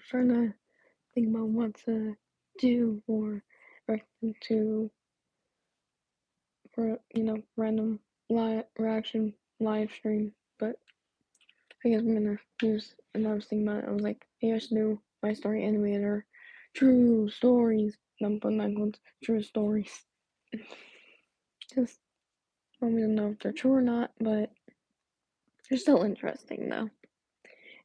trying to think about what to do or to for random reaction live stream, but I guess I'm gonna use. And I was thinking about it. I was like, hey, I should do my story animator, true stories. I'm putting that called true stories. Just I don't know if they're true or not, but they're still interesting though.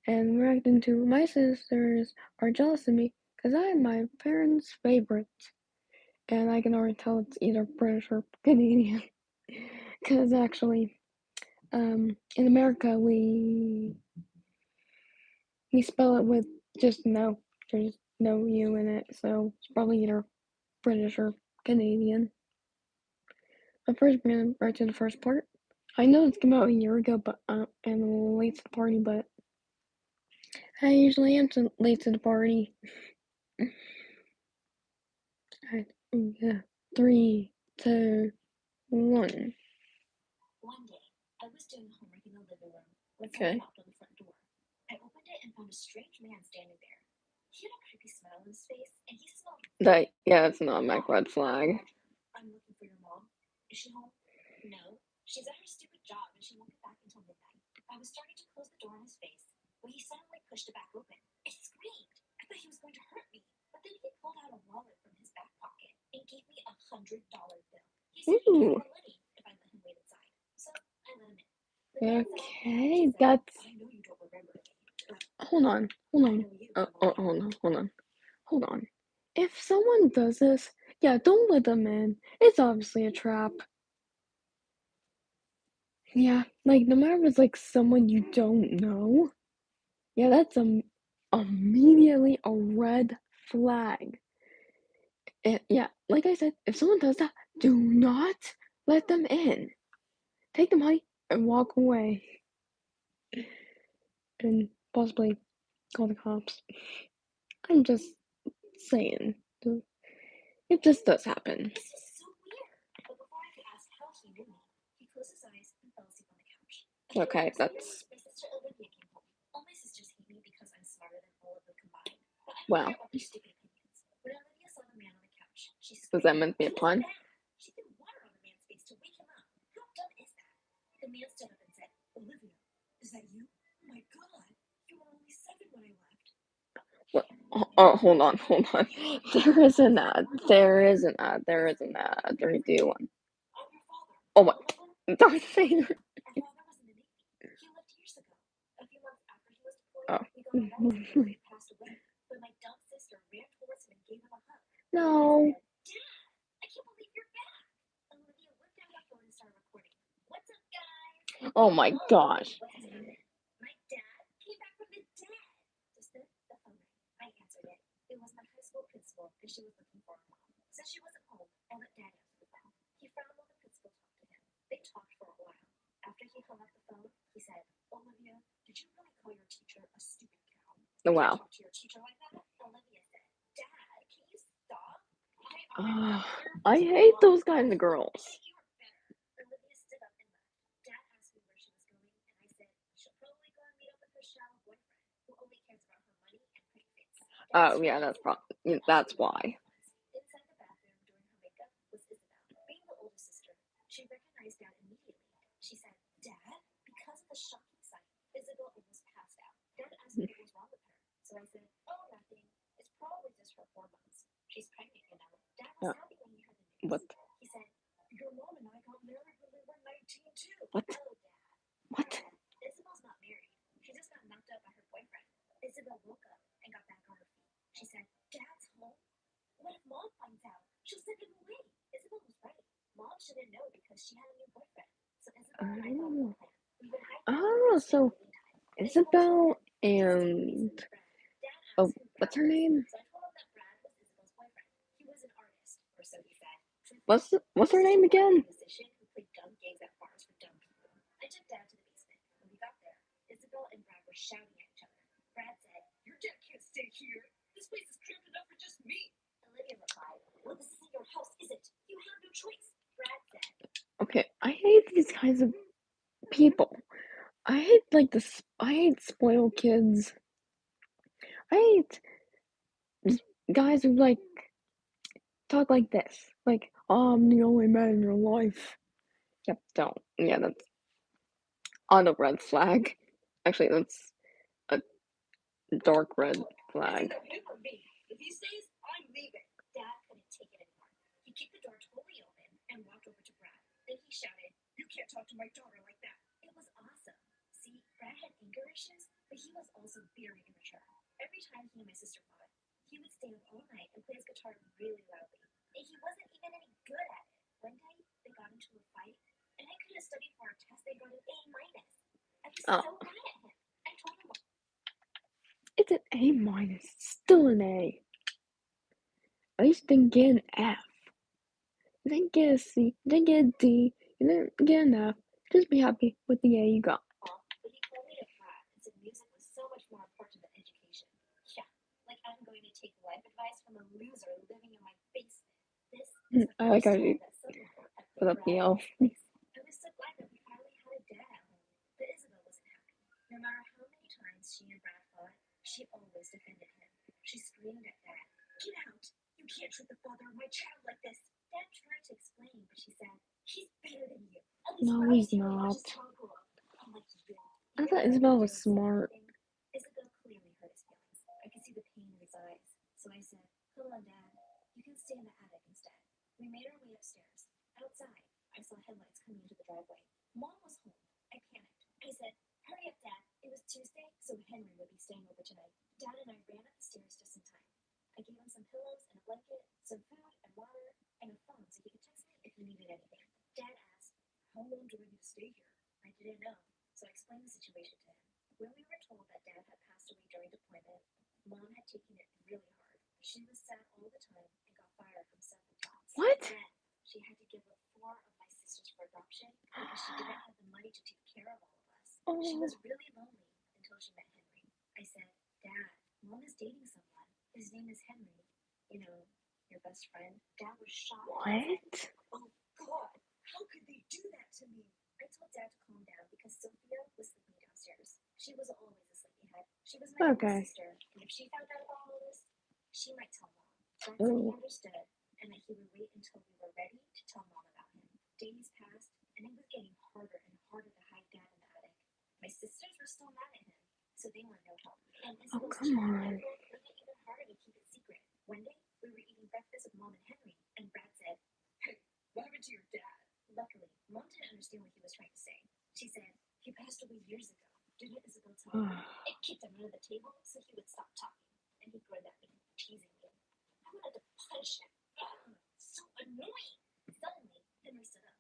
And reacting to my sisters are jealous of me because I'm my parents' favorite. And I can already tell it's either British or Canadian. Because actually, in America, we spell it with just no. There's no U in it, so it's probably either British or Canadian. But first, we're gonna right to the first part. I know it's came out a year ago, but and late to the party, but I usually am late to the party. Alright, yeah. 3, 2, 1. One day, I was doing homework in the living room when Okay. someone knocked on the front door. I opened it and found a strange man standing there. He had a creepy smile on his face, and he smelled. That's not my red flag. I'm looking for your mom. Is she home? No. She's at her stupid job, and she won't get back until midnight. I was starting to close the door on his face when he suddenly pushed it back open. I screamed. I thought he was going to hurt me, but then he pulled out a wallet from his back pocket and gave me $100 bill. He said he'd give me more money if I let him wait inside. So I let him in. Okay, that's. I know you don't remember me. Hold on. Hold on. If someone does this, yeah, don't let them in. It's obviously a trap. Yeah, like no matter if it's like someone you don't know, yeah, that's immediately a red flag. Yeah, like I said, if someone does that, do not let them in. Take the money and walk away. And possibly call the cops. I'm just saying. It just does happen. This is so weird. But before I could ask how he knew me, he closed his eyes and fell asleep on the couch. Okay, that's. My sister Olivia came home. All my sisters hate me because I'm smarter than all of them combined. But I don't care about their stupid opinions. When Olivia saw the man on the couch, she screamed. Was that meant to be a pun? She threw water on the man's face to wake him up. How dumb is that? The man stood up and said, Olivia, is that you? Oh my god, you were only 7 when I left. Oh, hold on. There is an ad. 3, 2, 1. Oh my. Darth Vader. Oh. No. Oh my gosh. My dad came back from the dead. Just then, the phone rang. I answered it. It was my high school principal, and she was looking for a mom. Since she wasn't home, I let Dad answer the phone. He frowned while the principal talked to him. They talked for a while. After he hung up the phone, he said, Olivia, did you really call your teacher a stupid cow? Oh, wow. Talk to your teacher like that? Olivia said, Dad, can you stop? I hate those kind of girls. Olivia stood up and left. Dad asked me where she was going, and I said she'll probably go and meet up with her shallow boyfriend, who only cares about her money and pretty face. Oh yeah, that's why. Inside the bathroom doing her makeup was Isabel. Being the older sister, she recognized Dad immediately. She said, Dad? Because of the shocking sight, Isabel almost passed out. Dad asked me what was wrong with her. So I said, oh, nothing. It's probably just her hormones. She's pregnant, you know. Dad was happy when he heard the news. What? He said, your mom and I got married when we were 19 too. What? Oh, Dad. What? Isabel's not married. She just got knocked out by her boyfriend. Isabel woke up and got back on her feet. She said, Dad's home? What if Mom finds out? She'll send him away. Isabel was right. Mom shouldn't know because she had a new boyfriend. So Isabel and I thought of a plan. Oh, so Isabel and what's her name? So I told him that Brad was Isabel's boyfriend. He was an artist, or so he said. What's her name again? Musician who played dumb gigs at bars for dumb people. I took Dad to the basement. When we got there, Isabel and Brad were shouting at each other. Brad said, your dad can't stay here. This place is cramped enough for just me. Olivia replied, well, this isn't your house, is it? You have no choice. Brad said. Okay, I hate these kinds of people. I hate spoiled kids. I hate guys who like talk like this. Like, oh, I'm the only man in your life. Yep, don't. Yeah, that's on a red flag. Actually, that's a dark red flag. If he stays, I'm leaving. Dad couldn't take it anymore. He kicked the door totally open and walked over to Brad. Then he shouted, "You can't talk to my daughter like that." It was awesome. See, Brad had anger issues, but he was also very immature. Every time he and my sister fought, he would stay up all night and play his guitar really loudly. And he wasn't even any good at it. One day, they got into a fight, and I could have studied for a test. They got an A minus. I was Oh, so mad at him. I told him, it's an A minus. Still an A. At least didn't get an F. You didn't get a C. You didn't get a D. You didn't get an F. Just be happy with the A you got. but he called me a brat and said music was so much more important than education. Yeah, like I'm going to take life advice from a loser living in my basement. This is the I like how first she time that someone had put put up Brad the in L. his place. I was so glad that we finally had a dad at home. But Isabel wasn't happy. No matter how many times she and Brad fought, she always defended him. She screamed at Dad, "Get out! You can't treat the father of my child like this!" Dad tried to explain, but she said, "He's better than you. At least No, when he's he's here, he not. watches Tom grow up." I'm like, "Yeah." I Even thought though I Isabel didn't was say smart. anything, Isabel clearly hurt his feelings. I could see the pain in his eyes. So I said, "Come on, Dad. You can stay in the attic instead." We made our way upstairs. Outside, I saw headlights coming into the driveway. Mom was home. I panicked. I said, "Hurry up, Dad." It was Tuesday, so Henry would be staying over tonight. Dad and I ran up the stairs just in time. I gave him some pillows and a blanket, some food and water, and a phone so he could text me if he needed anything. Dad asked, "How long do I need to stay here?" I didn't know, so I explained the situation to him. When we were told that Dad had passed away during deployment, Mom had taken it really hard. She was sad all the time and got fired from several jobs. What? Then she had to give up 4 of my sisters for adoption because she didn't have the money to take care of all of us. She was really lonely until she met Henry. I said, "Dad, Mom is dating someone. His name is Henry. You know, your best friend." Dad was shocked. What? "Oh, God, how could they do that to me?" I told Dad to calm down because Sophia was sleeping downstairs. She was always a sleepyhead. She was my older sister, and if she found out about all this, she might tell Mom. Dad said he understood, and that he would wait until we were ready to tell Mom about him. Days passed, and it was getting harder and harder to hide Dad in the attic. My sisters were still mad at him, so they were no help. And Isabel's come on. made it even harder to keep it secret. One day, we were eating breakfast with Mom and Henry, and Brad said, "Hey, what happened to your dad?" Luckily, Mom didn't understand what he was trying to say. She said, "He passed away years ago." Didn't Isabel tell me? It kicked him under the table so he would stop talking, and he grinned at me, teasing me. I wanted to punch him. Ugh, so annoying. Suddenly, Henry stood up.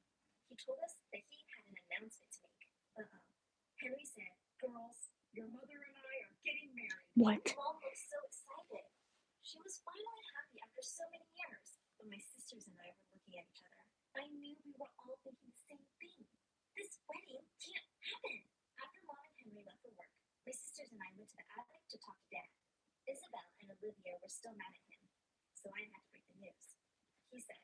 He told us that he had an announcement to make. Uh-oh. Henry said, "Girls, your mother and I are getting married." What? Mom looked so excited. She was finally happy after so many years. But my sisters and I were looking at each other. I knew we were all thinking the same thing. This wedding can't happen. After Mom and Henry left for work, my sisters and I went to the attic to talk to Dad. Isabel and Olivia were still mad at him, so I had to break the news. He said,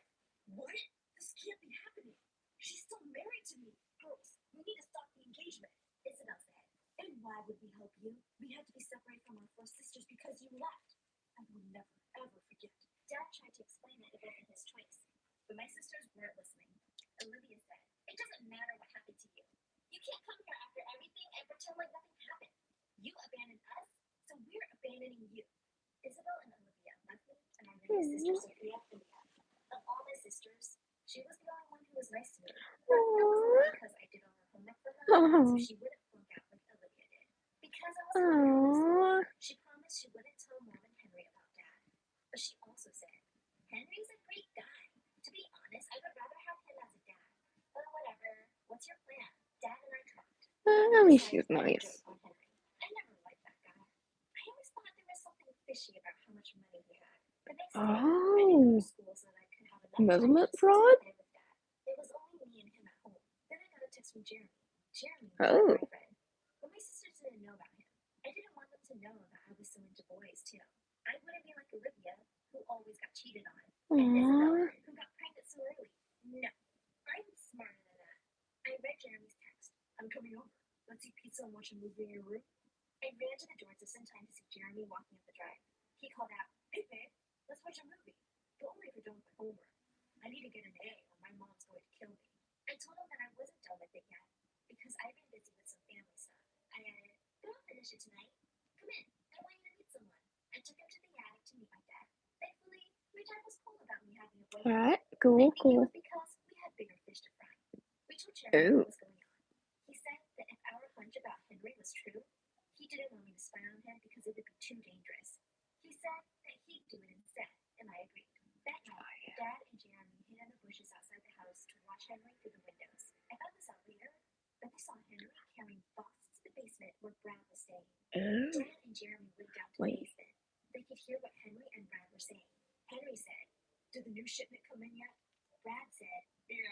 "What? This can't be happening. She's still married to me. Girls, we need to stop the engagement." Isabel said, "And why would we help you? We had to be separated from our 4 sisters because you left." I will never, ever forget. Dad tried to explain that it wasn't his choice, but my sisters weren't listening. Olivia said, "It doesn't matter what happened to you. You can't come here after everything and pretend like nothing happened. You abandoned us, so we're abandoning you." Isabel and Olivia left me, and our youngest sister Sophia and me. Of all my sisters, she was the only one who was nice to me. That was because I did all her homework for her, so she wouldn't flunk out like Olivia did. Because I was her she promised she wouldn't tell Mom and Henry about Dad. But she also said, "Henry's a great guy. To be honest, I would rather have him as a dad. But whatever. What's your plan?" Dad and I talked. At least she's nice. I never liked that guy. I always thought there was something fishy about how much money he had. The next day, I didn't go to school so that I could have enough Embezzlement time to fraud? spend with Dad. It was only me and him at home. Then I got a text from Jeremy. Jeremy was Oh. my boyfriend. But my sisters didn't know about him. I didn't want them to know that I was so into boys, too. I wouldn't be like Olivia, who always got cheated on, and Isabel, who got pregnant so early. No, I'm smarter than that. I read Jeremy's text. "I'm coming over. Let's eat pizza and watch a movie in your room." I ran to the door just in time to see Jeremy walking up the drive. He called out, "Hey, babe, let's watch a movie. But only if you're done with my homework. I need to get an A or my mom's going to kill me." I told him that I wasn't done with it yet because I'd been busy with some family stuff. I added, "But I'll finish it tonight. Come in. I want you to meet someone." I took him to the attic to meet my dad. Thankfully, my dad was cool about me having a boyfriend. Alright, I cool, think it cool. was because we had bigger fish to fry. We told Jeremy Oh. what was going on. He said that if our hunch about Henry was true, he didn't want me to spy on him because it would be too dangerous. He said that he'd do it instead, and I agreed. That night, Dad and Jeremy hid in the bushes outside the house to watch Henry through the windows. I found this out later, but they saw Henry carrying boxes to the basement where Brad was staying. Oh. Dad and Jeremy went down to the basement. They could hear what Henry and Brad were saying. Henry said, "Did the new shipment come in yet?" Brad said, "Yeah,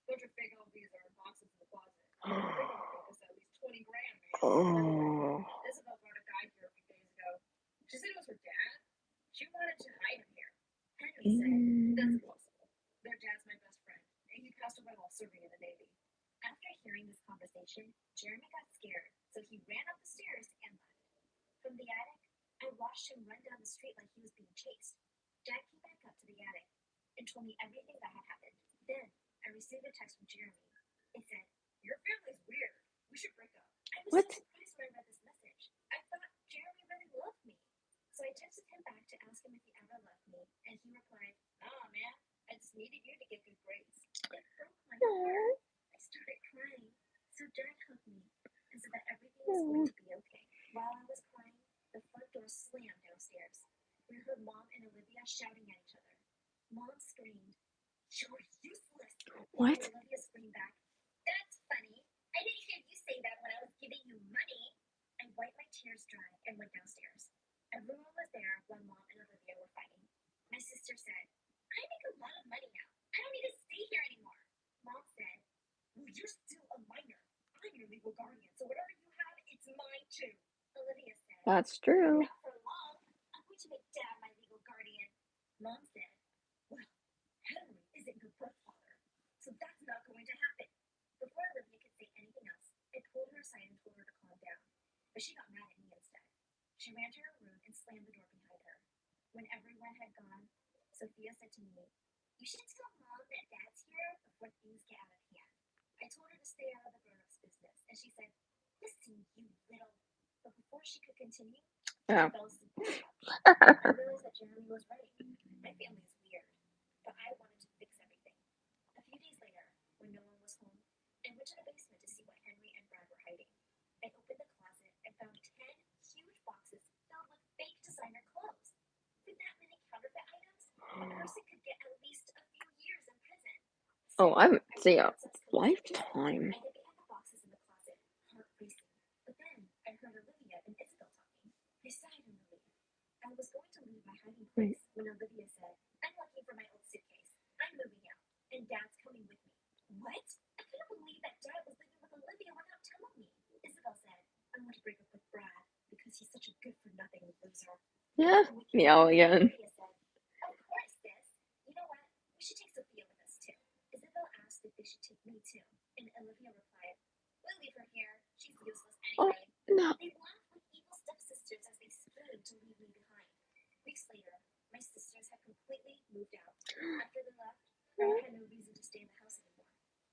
bunch of fake LVs are in boxes in the closet. They're gonna make us at least 20 grand, man." Oh. Isabel brought a guy here a few days ago. She said it was her dad. She wanted to hide him here. Henry said, "That's impossible. Their dad's my best friend, and he passed away while serving in the Navy." After hearing this conversation, Jeremy got scared, so he ran up the stairs and left. From the attic, I watched him run down the street like he was being chased. Dad came back up to the attic and told me everything that had happened. Then I received a text from Jeremy. It said, "Your family's weird. We should break up." I was What? so surprised when I read this message. I thought Jeremy really loved me. So I texted him back to ask him if he ever loved me, and he replied, "Nah, man. I just needed you to get good grades." It broke my heart. I started crying. So Dad hugged me and said that everything was going to be okay. While I was crying, the front door slammed downstairs. We heard Mom and Olivia shouting at each other. Mom screamed, "You're useless!" What? And Olivia screamed back, "That's funny. I didn't hear you say that when I was giving you money." I wiped my tears dry and went downstairs. Everyone was there while Mom and Olivia were fighting. My sister said, "I make a lot of money now. I don't need to stay here anymore." Mom said, "Well, you're still a minor. I'm your legal guardian, so whatever you have, it's mine too." Olivia said, That's true. "Not for long. I'm going to make Dad my legal guardian." Mom said, "Well, Henry isn't your birth father, so that's not going to happen." Before Olivia could say anything else, I pulled her aside and told her to calm down. But she got mad at me instead. She ran to her room and slammed the door behind her. When everyone had gone, Sophia said to me, "You should tell Mom that Dad's here before things get out of hand." I told her to stay out of the grown-ups' business, and she said, "Listen, you little..." But before she could continue, she Oh. fell asleep on the couch. I realized that Jeremy was right. My family is weird, but I wanted to fix everything. A few days later, when no one was home, I went to the basement to see what Henry and Brad were hiding. I opened the closet and found 10 huge boxes filled with fake designer clothes. With that many counterfeit items, a person could get at least a few years in prison. Oh, I would say a I lifetime. hid behind the boxes in the closet, heart racing. But then I heard Olivia and Isabel talking. I sighed in relief. I was going to leave my hiding place when Olivia said, "I'm looking for my old suitcase. I'm moving out, and Dad's coming with me." What? I couldn't believe that Dad was living with Olivia without telling me. Isabel said, "I want to break up with Brad because he's such a good-for-nothing loser." Yeah. Meow again. Olivia said, "Of course, sis. You know what? We should take Sophia with us, too." Isabel asked if they should take me, too, and Olivia replied, "We'll leave her here. She's useless anyway." No. They laughed like evil stepsisters as they schemed to leave me behind. Weeks later, my sisters had completely moved out. After they left, I had no reason to stay in the house anymore.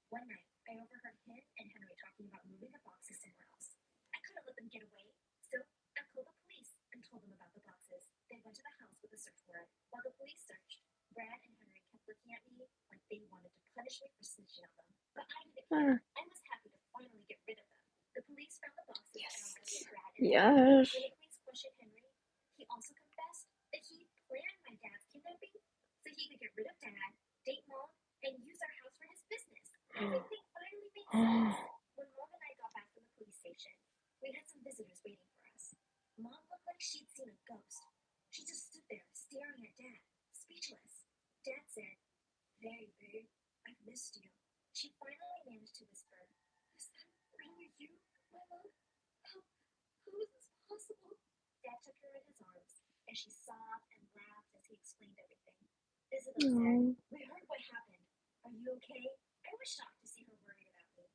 One night, I overheard him and Henry talking about moving the boxes somewhere else. I couldn't let them get away, so I called the police and told them about the boxes. They went to the house with a search warrant. While the police searched, Brad and Henry kept looking at me like they wanted to punish me for snitching on them. But I didn't care. I was happy to finally get rid of them. The police found the boxes and arrested Brad and Henry. Yes. When the police questioned Henry, he also confessed that he planned my dad's kidnapping so he could get rid of Dad, date Mom, and use our house for his business. Everything finally made sense. When Mom and I got back from the police station, we had some visitors waiting for us. Mom looked like she'd seen a ghost. She just stood there, staring at Dad, speechless. Dad said, "Very babe, I've missed you." She finally managed to whisper, "Is that really you, my love? How is this possible?" Dad took her in his arms, and she sobbed and laughed as he explained everything. Isabel said, "We heard what happened. Are you okay?" I was shocked to see her worried about me.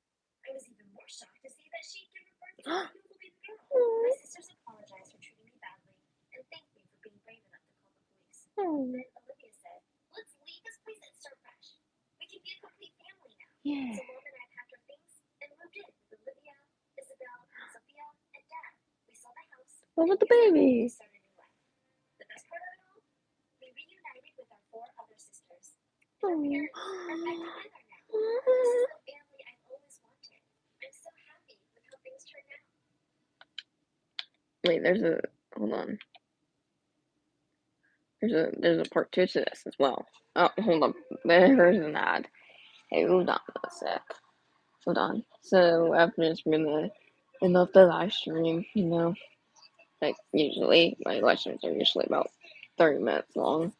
I was even more shocked to see that she'd given birth to a beautiful baby My sisters apologized for treating me badly and thanked me for being brave enough to call the police. Oh, Then Olivia said, "Let's leave this place and start fresh. We can be a complete family now." yeah. So Mom and I packed our things and moved in with Olivia, Isabel, Sophia, and Dad. We sold the house. What about the and baby? started a new life. The best part of it all, we reunited with our 4 other sisters. And our parents are back together now. This is the family I've always wanted. I'm so happy with how things turned out. Wait, hold on. There's a part 2 to this as well. Oh, hold on. There's an ad. Hey, hold on a sec. Hold on. So after this, we're gonna end up the live stream. Like usually, my live streams are usually about 30 minutes long.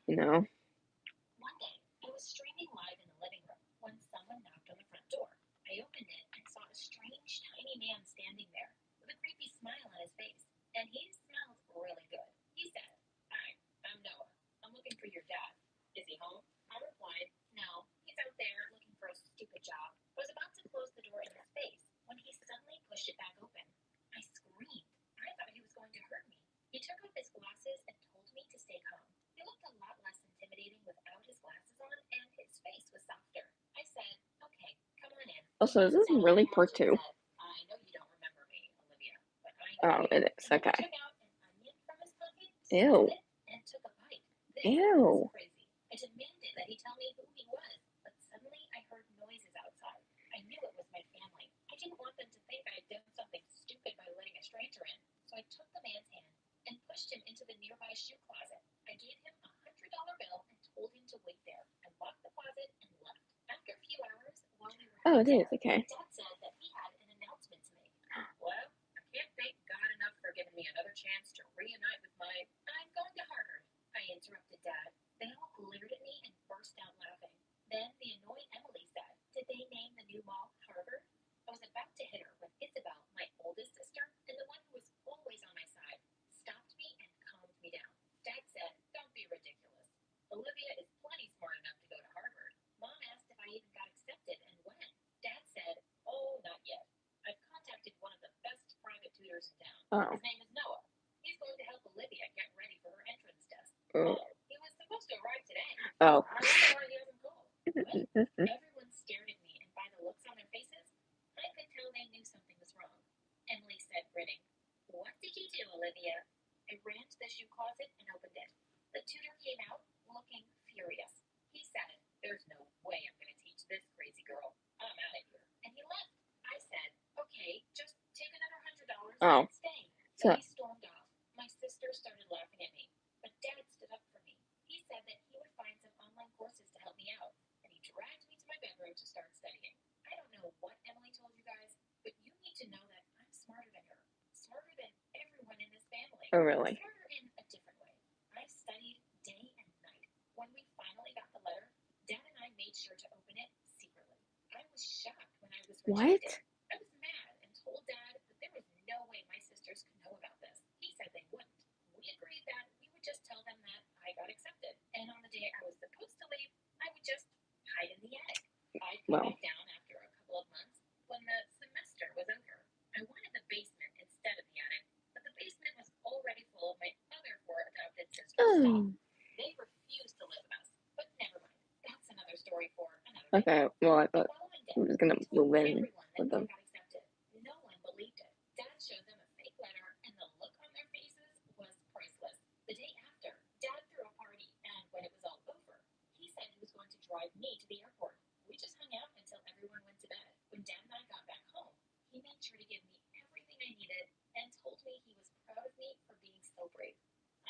One day, I was streaming live in the living room when someone knocked on the front door. I opened it and saw a strange, tiny man standing there with a creepy smile on his face. And he smelled really good. He said, "Hi, I'm Noah. I'm looking for your dad. Is he home?" I replied, "No, he's out there looking for a stupid job." I was about to close the door in his face when he suddenly pushed it back open. I screamed. I thought he was going to hurt me. He took off his glasses and told me to stay calm. He looked a lot less intimidating without his glasses on, and his face was softer. I said, "Okay, come on in." Also, is this really part 2? Said, "I know you don't remember me, Olivia, but I know Oh, you." it is. And Okay. he took out an onion from his pocket, Ew. sliced it, and took a bite. This Ew. was crazy. I demanded that he tell me who he was, but suddenly I heard noises outside. I knew it was my family. I didn't want them to think I had done something stupid by letting a stranger in, so I took the man's hand and pushed him into the nearby shoe closet. I gave him $100 bill and told him to wait there. I locked the closet and left. After a few hours, while we were Oh, it is. there, Okay. Dad said that he had an announcement to make. Well, I can't thank God enough for giving me another chance to reunite with I'm going to Harvard. I interrupted Dad. They all glared at me and burst out laughing. Then the annoying Emily said, "Did they name the new mall Harvard?" I was about to hit her when Isabel, my oldest sister, and the one who was always on my side, stopped me and calmed me down. Dad said, "Don't be ridiculous. Olivia is plenty smart enough to go to Harvard." Mom asked if I even got accepted and when. Dad said, "Oh, not yet. I've contacted one of the best private tutors in town. Oh. His name is Noah. He's going to help Olivia get ready for her entrance test." Oh. He was supposed to arrive today. Oh. I wonder why he hasn't called. What? Everyone stared at me, and by the looks on their faces, I could tell they knew something was wrong. Emily said, grinning, "What did you do, Olivia?" I ran to the shoe closet and opened it. The tutor came out, looking furious. He said, "There's no way I'm going to teach this crazy girl. I'm out of here." And he left. I said, "Okay, just take another $100 and stay." So he stormed off. My sister started laughing at me, but Dad stood up for me. He said that he would find some online courses to help me out, and he dragged me to my bedroom to start studying. I don't know what Emily told you guys, but you need to know that I'm smarter than her. Smarter than everyone in this family. Oh, really? Smarter in a different way. I studied day and night. When we finally got the letter, Dad and I made sure to open it secretly. I was shocked when I was rejected. What? I was mad and told Dad that there was no way my sisters could know about this. He said they wouldn't. We agreed that we would just tell them that I got accepted, and on the day I was supposed to leave, I would just hide in the attic. I'd come back down after a couple of months when the semester was over. I wanted the basement instead of the attic, but the basement was already full of my other 4 adopted sisters' stuff. They refused to live with us, but never mind. That's another story for another day. Okay, well, I The thought following day, I was gonna I told move in everyone that with I them. got accepted. No one believed it. Dad showed them a fake letter, and the look on their faces was priceless. The day after, Dad threw a party, and when it was all over, he said he was going to drive me to the airport. We just hung out until everyone went to bed. When Dad and I got back home, he made sure to give me everything I needed and told me he was proud of me for being so brave.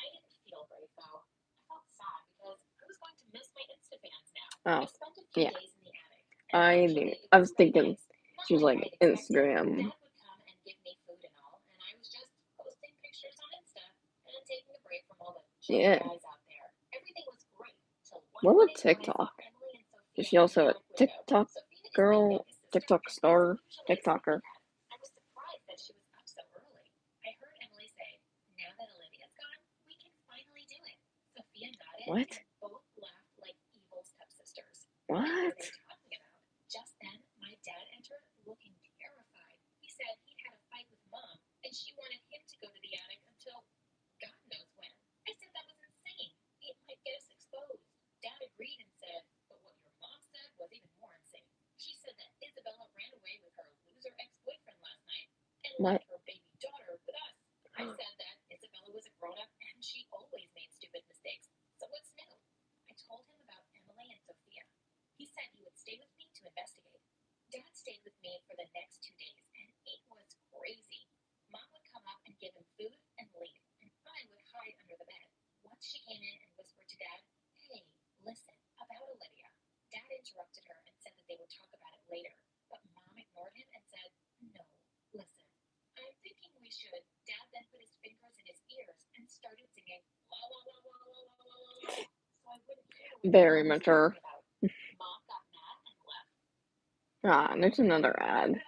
I didn't feel brave, though. I felt sad because I was going to miss my Instafans now. Oh, I spent a few yeah. days in the attic. I was thinking she was like Instagram. Dad would come and give me food and all, and I was just posting pictures on Insta and taking a break from all the guys out there. Everything was great. What about TikTok? Is she also a TikTok girl, TikTok star, TikToker? I was surprised that she was up so early. I heard Emily say, "Now that Olivia's gone, we can finally do it." Sophia nodded. What? And both laughed like evil stepsisters. What? What were they talking about? Just then, my dad entered looking terrified. He said he'd had a fight with Mom grown up, and she always made stupid mistakes. So what's new? I told him about Emily and Sophia. He said he would stay with me to investigate. Dad stayed with me for the next 2 days, and it was crazy. Mom would come up and give him food and leave, and I would hide under the bed. Once she came in and whispered to Dad, "Hey, listen, about Olivia." Dad interrupted her and said that they would talk about it later, but Mom ignored him and said, "No, listen. I'm thinking we should." Dad then put his fingers in his ears and started singing la la la la la la la la la, so I wouldn't hear what Very Mom was mature. talking about. Mom got mad and left. There's another ad.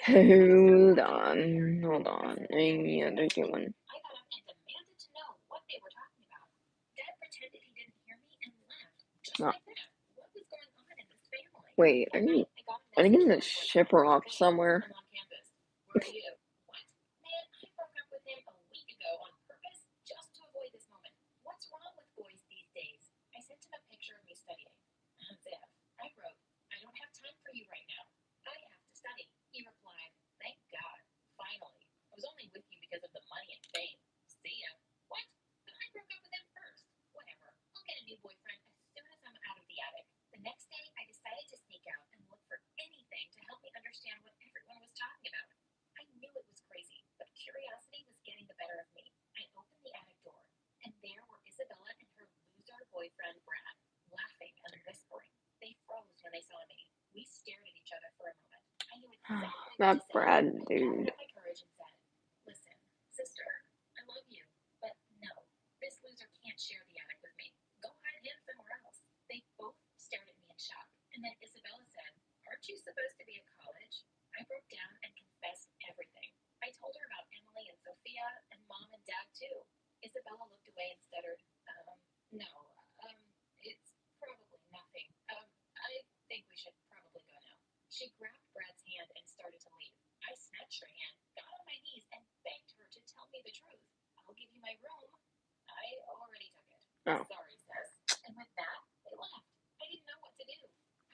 Hold on. Any other one? I got up and demanded to know what they were talking about. Dad pretended he didn't hear me and left, just like that. What was going on in this family? Wait, are you gonna ship her off somewhere? I'm on campus. Where are you? What? Man, I broke up with him a week ago on purpose just to avoid this moment. What's wrong with boys these days? I sent him a picture of me studying. Zev, I wrote, "I don't have time for you right now. I have to study." He replied, "Thank God. Finally. I was only with you because of the money and fame. See ya." What? But I broke up with him first. Whatever. I'll get a new boyfriend as soon as I'm out of the attic. The next day, I decided to sneak out and look for anything to help me understand what everyone was talking about. I knew it was crazy, but curiosity was getting the better of me. I opened the attic door, and there were Isabella and her loser boyfriend, Brad, laughing and whispering. They froze when they saw me. We stared at each other for a moment. I knew exactly what That to say. Brad I gathered dude. up my courage and said, "Listen, sister, I love you, but no, this loser can't share the attic with me. Go hide him somewhere else." They both stared at me in shock, and then Isabella said, "Aren't you supposed to be at college?" I broke down and confessed everything. I told her about Emily and Sophia and Mom and Dad too. Isabella looked away and stuttered, "No, it's probably nothing. I think we should probably go now." She grabbed Brad's hand and started to leave. I snatched her hand, got on my knees, and begged her to tell me the truth. "I'll give you my room." "I already took it." Oh. "Sorry, sis." And with that, they left. I didn't know what to do.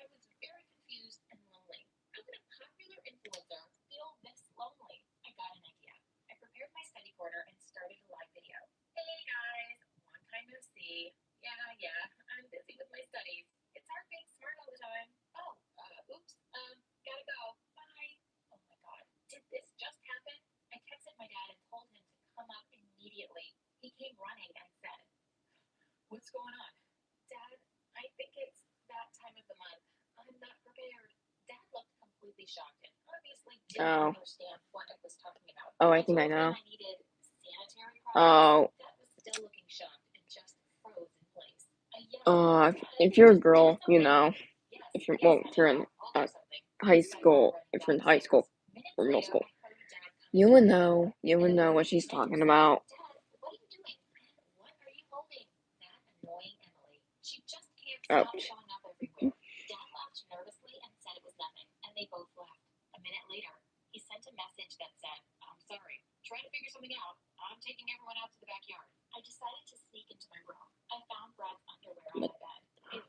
I was very confused and lonely. How could a popular influencer feel this lonely? I got an idea. I prepared my study corner and started a live video. "Hey guys, long time no see. Yeah, I'm busy with my studies. It's hard being smart all the time. Oh, oops, gotta go. Bye." Oh my God, did this just happen? I texted my dad and told him to come up immediately. He came running and said, "What's going on?" "Dad, I think it's that time of the month. I'm not prepared." Dad looked completely shocked and obviously didn't understand what I was talking about. Oh, I think I know. I needed sanitary products. Dad was still looking shocked and just froze in place. I yelled, if you're a girl, you know. If you're in high school, if you're in high school or middle school, you would know what she's talking about. "Dad, what are you doing? What are you holding?" "That annoying Emily. She just can't stop showing up everywhere." Dad laughed nervously and said it was nothing, and they both left. A minute later, he sent a message that said, "I'm sorry. Trying to figure something out. I'm taking everyone out to the backyard." I decided to sneak into my room. I found Brad's underwear on my bed. Ew.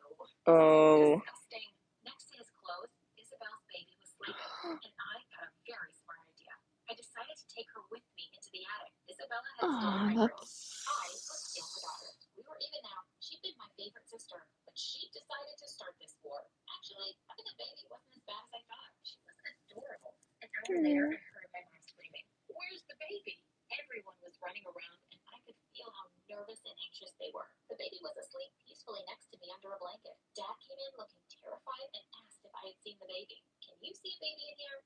Oh. Disgusting. Next to his clothes, Isabel's baby was sleeping, and I got a very smart idea. I decided to take her with me into the attic. Isabella had stolen my room. I would steal her daughter. We were even now. She'd been my favorite sister, but she decided to start this war. Actually, having a baby wasn't as bad as I thought. She was adorable. An hour later, I heard my mom screaming, "Where's the baby?" Everyone was running around, and I could feel how nervous and anxious they were. The baby was asleep peacefully next to me under a blanket. Dad came in looking terrified and asked if I had seen the baby. "Can you see a baby in here?"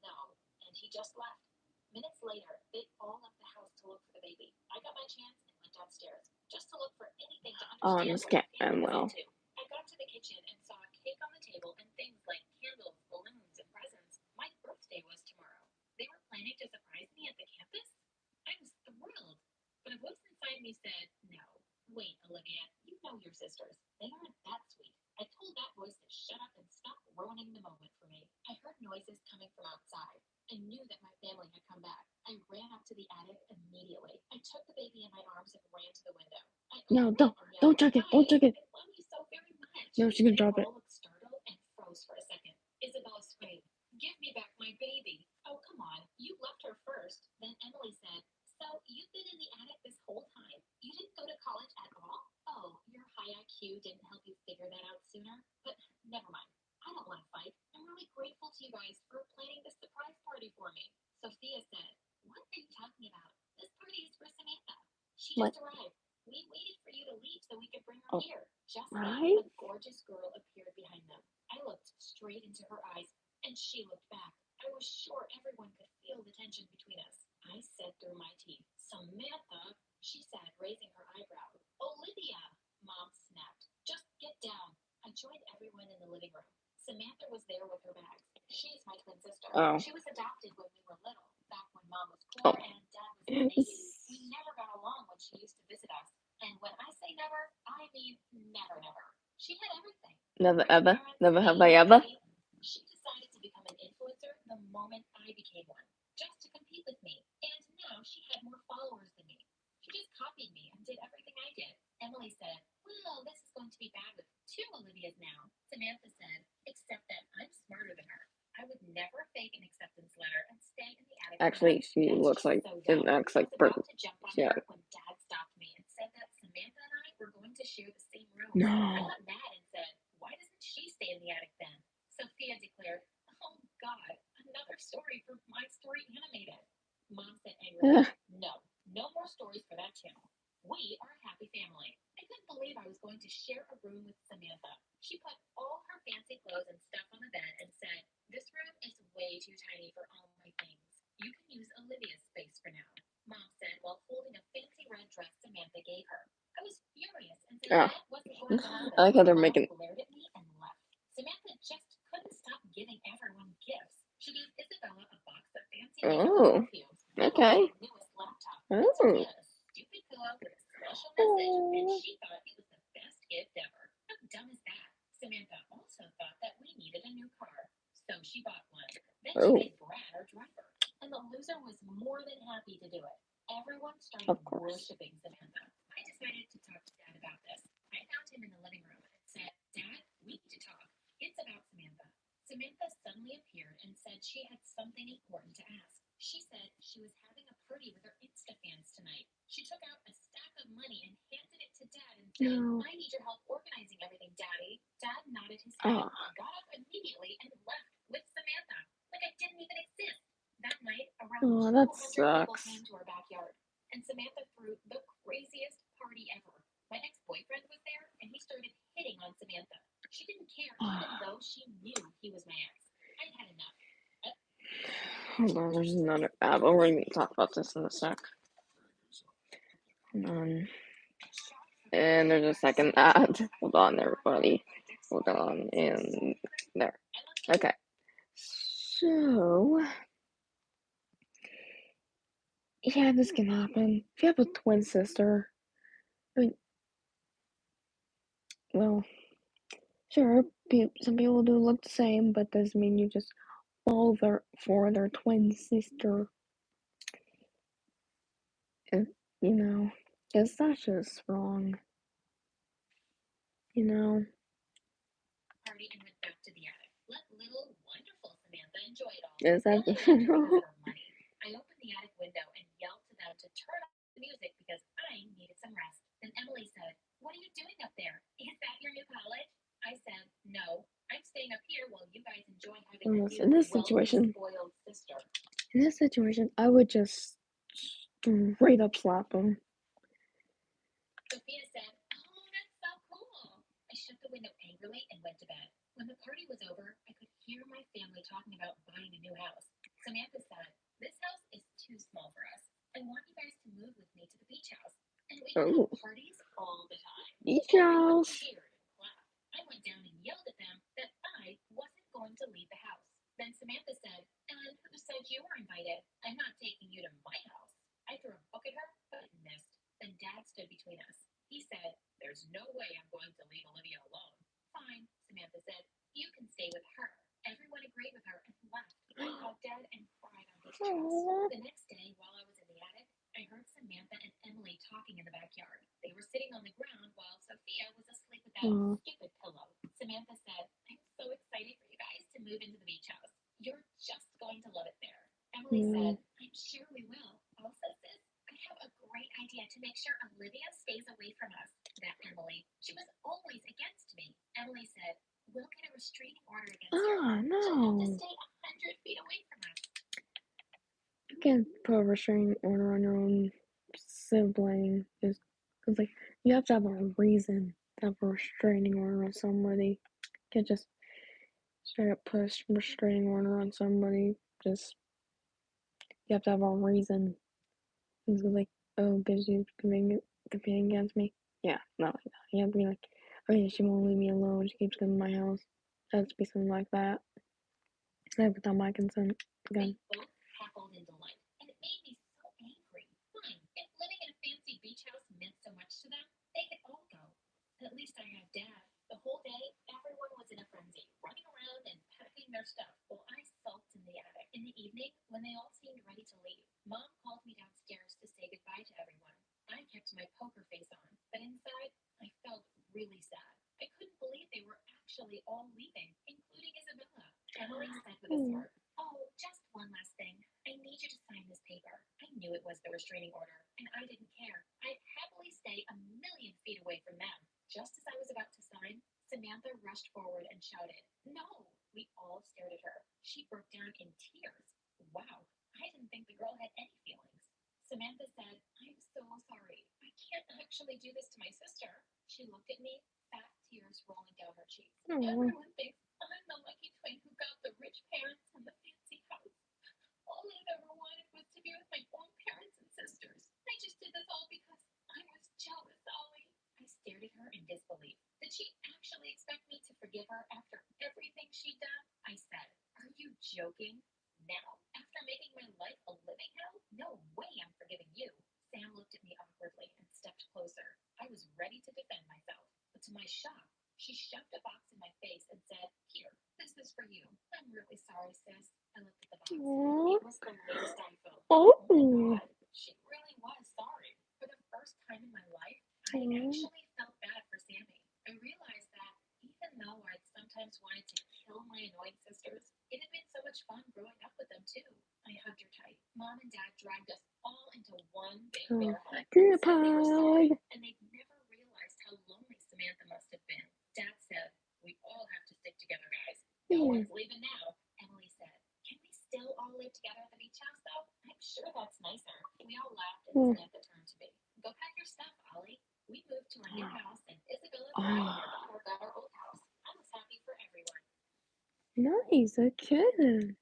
No. And he just left. Minutes later, they all left the house to look for the baby. I got my chance and went downstairs, just to look for anything to understand this what can't the family end was well. into. I got to the kitchen and saw a cake on the table and things like candles, balloons, and presents. My birthday was tomorrow. They were planning to surprise me at the campus? I was thrilled. But a voice inside me said, "No. Wait, Olivia, you know your sisters. They aren't that sweet." I told that voice to shut up and stop ruining the moment for me. I heard noises coming from outside. I knew that my family had come back. I ran up to the attic immediately. I took the baby in my arms and ran to the window. No, don't check it. Don't check it. "I love you so very much." No, she's gonna drop it. They all looked startled and froze for a second. Isabella screamed, "Give me back my baby." "Oh, come on. You left her first." Then Emily said, "So you've been in the attic this She What? just arrived. We waited for you to leave so we could bring her Oh, here. Just then, right? a gorgeous girl appeared behind them. I looked straight into her eyes, and she looked back. I was sure everyone could feel the tension between us. I said through my teeth, Samantha, she said, raising her eyebrow. Olivia, Mom snapped. Just get down. I joined everyone in the living room. Samantha was there with her bags. She's my twin sister. Oh. She was adopted when we were little, back when Mom was Oh. poor and Dad was a baby. We never got along when she used to visit us. And when I say never, I mean never, never. She had everything. Never Rich ever? parents, Never have me, I ever? money. She decided to become an influencer the moment I became one, just to compete with me. And now she had more followers than me. She just copied me and did everything I did. Emily said, well, this is going to be bad with 2 Olivias now. Samantha said, except that I'm smarter than her. I would never fake an acceptance letter and stay in the attic. Actually, she looks like it acts like about to jump on yeah. her when Dad stopped me and said that Samantha and I were going to share the same room. No. I got mad and said, why doesn't she stay in the attic then? Sophia declared, oh God, another story for My Story Animated. Mom said angrily, no more stories for that channel. We are a happy family. I couldn't believe I was going to share a room with Samantha. She put all her fancy clothes and stuff on the bed and said, this room is way too tiny for all my things. You can use Olivia's space for now. Mom said while holding a fancy red dress Samantha gave her. I was furious and said that wasn't going to happen. I like how they're Mom making. glared at me and left. Samantha just couldn't stop giving everyone gifts. She gave Isabella a box of fancy makeup perfumes. Okay. Newest laptop. Oh. Sophia a stupid pillow with a special message, and she thought it was the best gift ever. How dumb is that? Samantha also thought that we needed a new car, so she bought one. Then she made Brad our driver, and the loser was more than happy to do it. Everyone started worshiping Samantha. I decided to talk to Dad about this. I found him in the living room and said, Dad, we need to talk. It's about Samantha. Samantha suddenly appeared and said she had something important to ask. She said she was having a party with her Insta fans tonight. She took out a stack of money and handed it to Dad and said, I need your help organizing everything, Daddy. Dad nodded his head, got up immediately, and left with Samantha, like I didn't even exist. That night, around 200 people came to our backyard, and Samantha threw the craziest party ever. My ex-boyfriend was there, and he started hitting on Samantha. She didn't care, even though she knew he was my ex. I had enough. Hold on, there's another ad. We're going to talk about this in a sec. Hold on. And there's a second ad. Hold on, everybody. Hold on. And there. Okay. So, yeah, this can happen. If you have a twin sister, I mean, well, sure, some people do look the same, but doesn't mean you just fall for their twin sister. And, because that's just wrong. Party and went back to the attic. Let little wonderful Samantha enjoy it all. Is that the money? I opened the attic window and yelled to them to turn off the music because I needed some rest. Then Emily said, what are you doing up there? Is that your new college? I said, no, I'm staying up here while you guys enjoy having a new, spoiled sister. In this situation, I would just straight up slap him. Sophia said, oh, that's so cool. I shut the window angrily and went to bed. When the party was over, I could hear my family talking about buying a new house. Samantha said, this house is too small for us. I want you guys to move with me to the beach house. And we can have parties all the time. Beach house. Cheered and clapped. I went down and yelled at them that I wasn't going to leave the house. Then Samantha said, and who said you were invited? I'm not taking you to my house. I threw a book at her, but it missed. Then Dad stood between us. He said, there's no way I'm going to leave Olivia alone. Fine, Samantha said. You can stay with her. Everyone agreed with her and left. I hugged Dad and cried on his chest. The next day, while I was in the attic, I heard Samantha and Emily talking in the backyard. They were sitting on the ground while Sophia was asleep with that stupid pillow. Samantha said, I'm so excited for you guys to move into the beach house. You're just going to love it there. Emily said, I'm sure we will. Also, sis, I have a great idea to make sure Olivia stays away from us. That Emily. She was always against me. Emily said, we'll get a restraining order against her. No. She'll have to stay 100 feet away from us. You can't put a restraining order on your own sibling is, cause like you have to have a reason to have a restraining order on somebody. You can't just straight up push restraining order on somebody. Just you have to have a reason. It's like, oh, because she's competing against me. Yeah, not like that. You have to be like, oh yeah, she won't leave me alone. She keeps coming to my house. It has to be something like that. Like without my consent. Again. They both cackled in delight, and it made me so angry. Fine, if living in a fancy beach house meant so much to them, they could all go. At least I had Dad. The whole day, everyone was in a frenzy, running around and packing their stuff, while I sulked in the attic. In the evening, when they all seemed ready to leave, Mom called me downstairs to say goodbye to everyone. I kept my poker face on, but inside, I felt really sad. I couldn't believe they were actually all leaving, including Isabella. Emily said with a smirk, "Oh, just one last thing. I need you to sign this paper." I knew it was the restraining order, and I didn't care. I'd happily stay a million feet away from them. Just as I was about to sign, Samantha rushed forward and shouted, "No!" We all stared at her. She broke down in tears. Wow, I didn't think the girl had any feelings. Samantha said, "I'm so sorry. I can't actually do this to my sister." She looked at me, fat tears rolling down her cheeks. Everyone thinks I'm the lucky twin who got the rich parents and the fancy house. All I've ever wanted was to be with my own parents and sisters. I just did this all because I was jealous, Ollie. I stared at her in disbelief. Did she actually expect me to forgive her after everything she'd done? I said, "Are you joking? Now, after making my life a living hell? No way I'm forgiving you." Sam looked at me awkwardly and stepped closer. I was ready to defend myself, but to my shock, she shoved a box in my face and said, "Here, this is for you." "I'm really sorry, sis." I looked at the box. Aww. It was the latest iPhone. Oh. My God, she really was sorry. For the first time in my life, I actually felt bad for Sammy. I realized that even though I'd sometimes wanted to kill my annoying sisters, it had been so much fun growing up with them too. I hugged her tight. Mom and Dad dragged us all into one big bear hug. Group Said they were sorry, hug. and they'd never realized how lonely Samantha must have been. Dad said, "We all have to stick together, guys. No one's leaving now." Emily said, "Can we still all live together at the beach house, though? I'm sure that's nicer." We all laughed, and Samantha turned to me. "Go pack your stuff, Ollie. We moved to our new house, and Isabella and your daughter got our old house. I was happy for everyone." Nice, okay.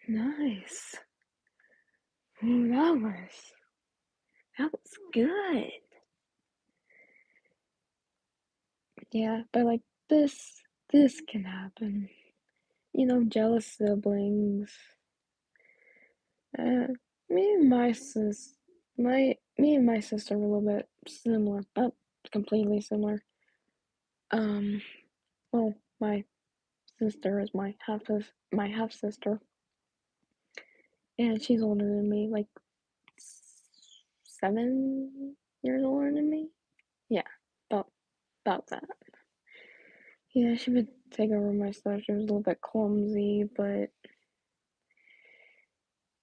Nice. Ooh, that was good. Yeah, but like this can happen. You know, jealous siblings. Uh, me and my sister are a little bit similar, not completely similar. Well, my sister is my half sister, and she's older than me, like 7 years older than me. Yeah, about that. Yeah, she would take over my stuff. She was a little bit clumsy, but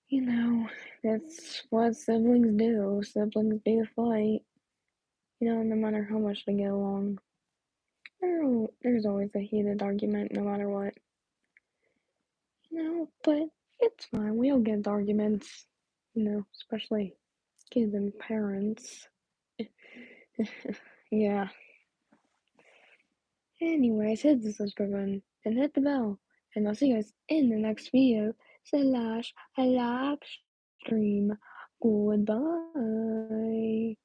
you know, that's what siblings do. Siblings do fight. You know, no matter how much they get along. There's always a heated argument, no matter what. You know, but it's fine. We all get into arguments. You know, especially kids and parents. Yeah. Anyways, hit the subscribe button and hit the bell. And I'll see you guys in the next video / a live stream. Goodbye.